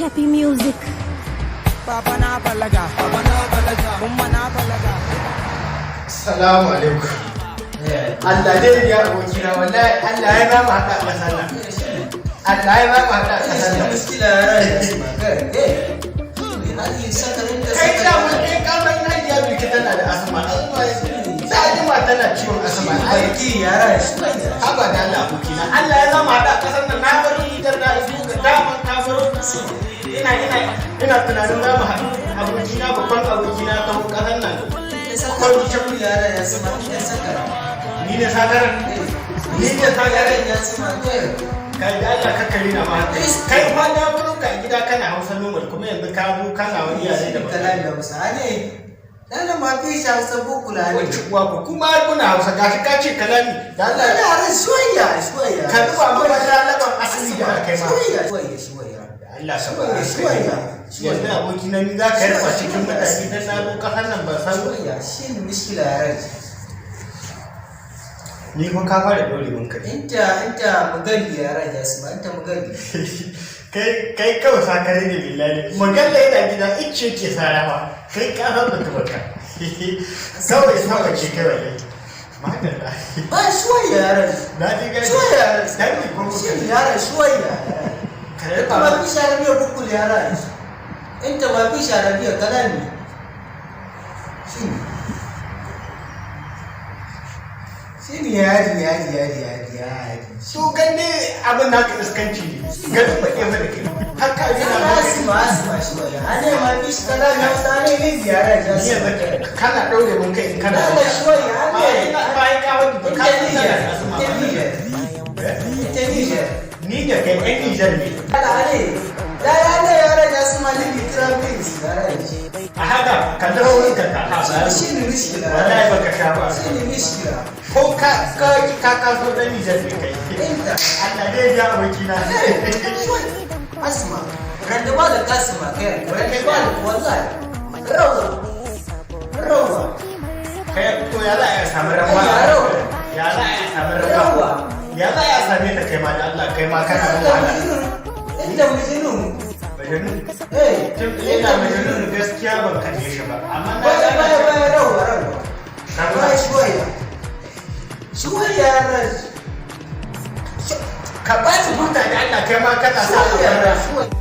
happy music. Baba na balaga, umma na balaga. Assalamu alaikum. Allah dai ya abokina wallahi Allah ya ba mu hada kasar nan. Allah ya ba mu hada kasar nan. Muskila Kai da mun kai kamar nan ya bi tana da asma. Sai ji ma tana ciwon asma. aiki yara shi Haba da Allah abokina. Allah ya ba mu hada kasar nan. Na bari idan da su ga daman ka baro. Ina tunanin za mu haɗu abokina babban abokina ta kasar nan. Kwallo kyau yara ya sama ya sakara. Ni ne sakaran. Ni ne sakaran. Ya sama kai. Kai da Allah ka kare na ma. Kai fa da baro ka gida kana Hausa normal kuma yanzu ka zo kana wani yare da Kalan da Hausa ne. Dan ma fi shi Hausa bukula ne. Wace uwa ku kuma kuna Hausa gashi ka ce kalami. Da Allah Yara soyayya. ka zuwa mana lalaban asali da kai ma. Soyayya. Allah saboda soyayya. Yanzu aboki na ni za ka yarfa cikin mutane dan na zo kasar nan ba san Soyayya shi ne miskila yara. ni ko ka fara dole mun kai. Inta magali yara ya sama inta magali. Kai kawai sakare ne billahi. Magalla yana gida icce ke sarawa. Kai ka san da tabbata. Kawai sama ce kai wallahi. Madalla. Ba soyayya yara. Na ji gani. Soyayya. Dan ni ko Shi yara soyayya. kare Inta ma fi sharabiya bukula yara. Inta ma fi sharabiya kalami. Shi ne yadi. su ganne abin da ka iskanci ne. Ganin ba ke da kai. Haka yana Asma shi waya. Ane ma fi shi kana na tsare ne ziyara ta ni yanzu kana daure mun kai in kana Ana shi waya. bayan ka wani ba ka san da asma. Ni da kai ɗan Nijar ne. A haka ka dawo wurin ka ka wallahi baka sha ba. Ko ka kaso ɗan Nijar ne kai. Allah dai ya abokina. Kai to ya za a samu rawa. Ya za a samu rawa. Ya za a same ta kai ma da Allah kai ma kana da wahala. Bajanu? Ina bajanu gaskiya ban kaje shi ba. Amma na ka ba su mutane Allah kai ma kana sa a